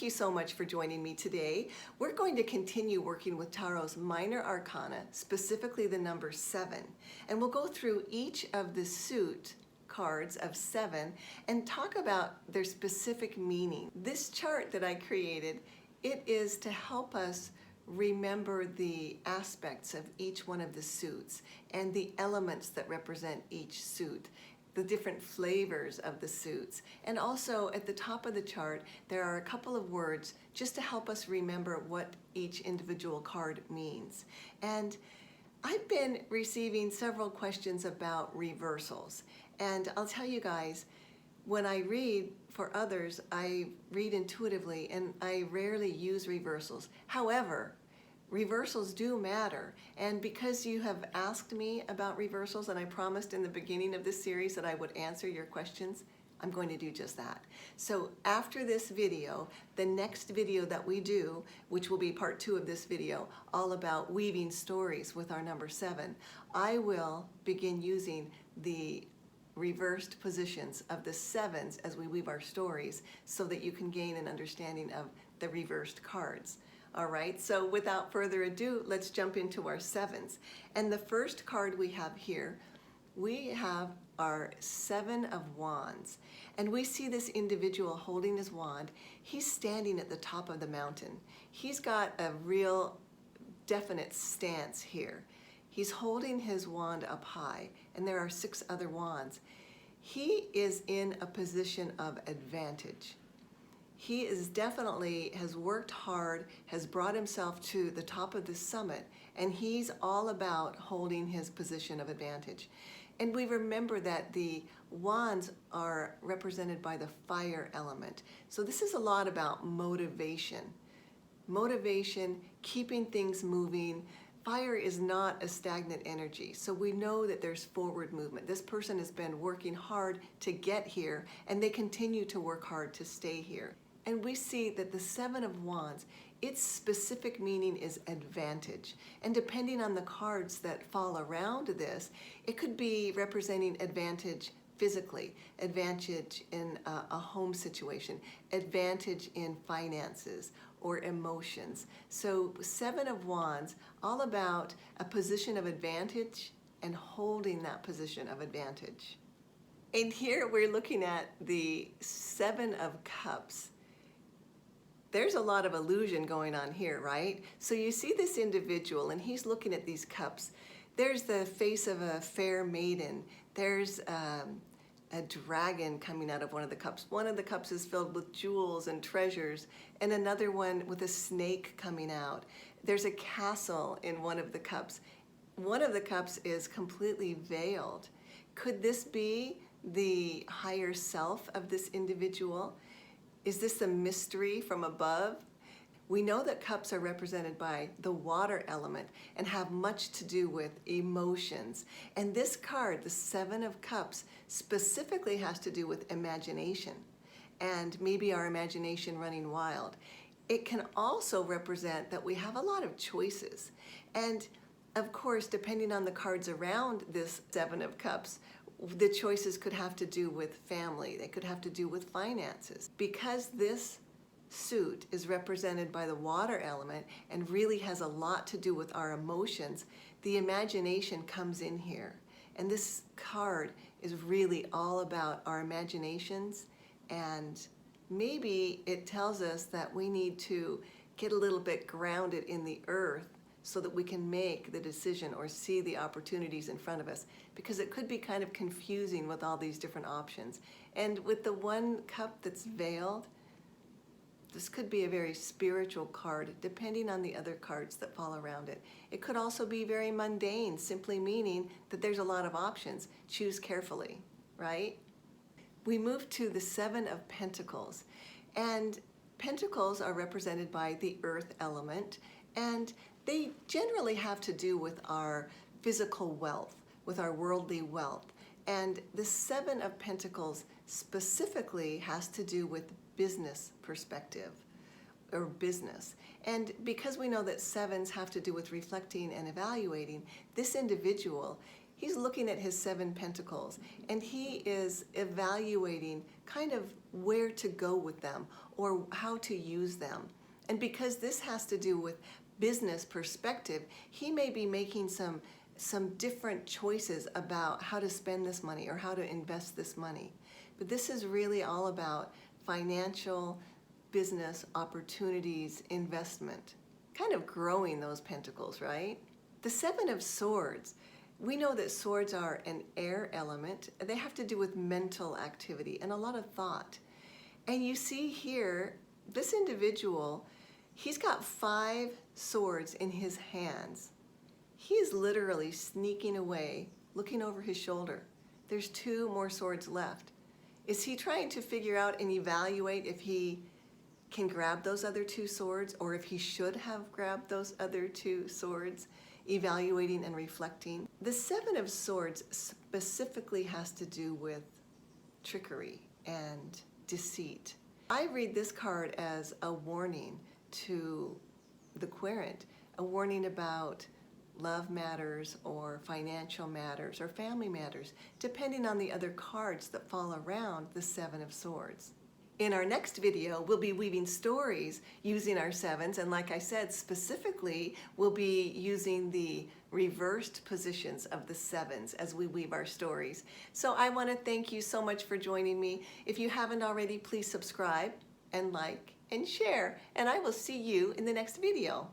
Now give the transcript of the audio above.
Thank you so much for joining me today. We're going to continue working with Tarot's Minor Arcana, specifically the number 7. And we'll go through each of the suit cards of 7 and talk about their specific meaning. This chart that I created, it is to help us remember the aspects of each one of the suits and the elements that represent each suit, the different flavors of the suits. And also at the top of the chart, there are a couple of words just to help us remember what each individual card means. And I've been receiving several questions about reversals. And I'll tell you guys, when I read for others, I read intuitively and I rarely use reversals. However, reversals do matter, and because you have asked me about reversals and I promised in the beginning of this series that I would answer your questions, I'm going to do just that. So after this video, the next video that we do, which will be part 2 of this video, all about weaving stories with our number 7, I will begin using the reversed positions of the 7s as we weave our stories so that you can gain an understanding of the reversed cards. All right, so without further ado, let's jump into our 7s. And the first card we have here, we have our 7 of Wands. And we see this individual holding his wand. He's standing at the top of the mountain. He's got a real definite stance here. He's holding his wand up high, and there are 6 other wands. He is in a position of advantage. He is definitely has worked hard, has brought himself to the top of the summit, and he's all about holding his position of advantage. And we remember that the wands are represented by the fire element. So this is a lot about motivation. Motivation, keeping things moving. Fire is not a stagnant energy, so we know that there's forward movement. This person has been working hard to get here, and they continue to work hard to stay here. And we see that the 7 of Wands, its specific meaning is advantage. And depending on the cards that fall around this, it could be representing advantage physically, advantage in a home situation, advantage in finances or emotions. So 7 of Wands, all about a position of advantage and holding that position of advantage. And here we're looking at the 7 of Cups. There's a lot of illusion going on here, right? So you see this individual and he's looking at these cups. There's the face of a fair maiden. There's a dragon coming out of one of the cups. One of the cups is filled with jewels and treasures, and another one with a snake coming out. There's a castle in one of the cups. One of the cups is completely veiled. Could this be the higher self of this individual? Is this a mystery from above? We know that cups are represented by the water element and have much to do with emotions. And this card, the 7 of Cups, specifically has to do with imagination and maybe our imagination running wild. It can also represent that we have a lot of choices. And of course, depending on the cards around this 7 of Cups, the choices could have to do with family. They could have to do with finances. Because this suit is represented by the water element and really has a lot to do with our emotions, the imagination comes in here. And this card is really all about our imaginations, and maybe it tells us that we need to get a little bit grounded in the earth so that we can make the decision or see the opportunities in front of us, because it could be kind of confusing with all these different options. And with the one cup that's veiled, this could be a very spiritual card, depending on the other cards that fall around it. It could also be very mundane, simply meaning that there's a lot of options. Choose carefully, right? We move to the 7 of Pentacles, and Pentacles are represented by the earth element, and they generally have to do with our physical wealth, with our worldly wealth. And the 7 of Pentacles specifically has to do with business perspective or business. And because we know that 7s have to do with reflecting and evaluating, this individual, He's looking at his 7 pentacles, and he is evaluating kind of where to go with them or how to use them. And because this has to do with business perspective, he may be making some different choices about how to spend this money or how to invest this money. But this is really all about financial, business opportunities, investment, kind of growing those pentacles, right? The 7 of Swords, we know that swords are an air element. They have to do with mental activity and a lot of thought. And you see here, this individual, he's got 5 swords in his hands. He is literally sneaking away, looking over his shoulder. There's 2 more swords left. Is he trying to figure out and evaluate if he can grab those other 2 swords, or if he should have grabbed those other 2 swords, evaluating and reflecting? The 7 of Swords specifically has to do with trickery and deceit. I read this card as a warning to the querent, a warning about love matters or financial matters or family matters, depending on the other cards that fall around the 7 of Swords. In our next video, we'll be weaving stories using our 7s, and like I said, specifically, we'll be using the reversed positions of the 7s as we weave our stories. So I want to thank you so much for joining me. If you haven't already, please subscribe and like and share, and I will see you in the next video.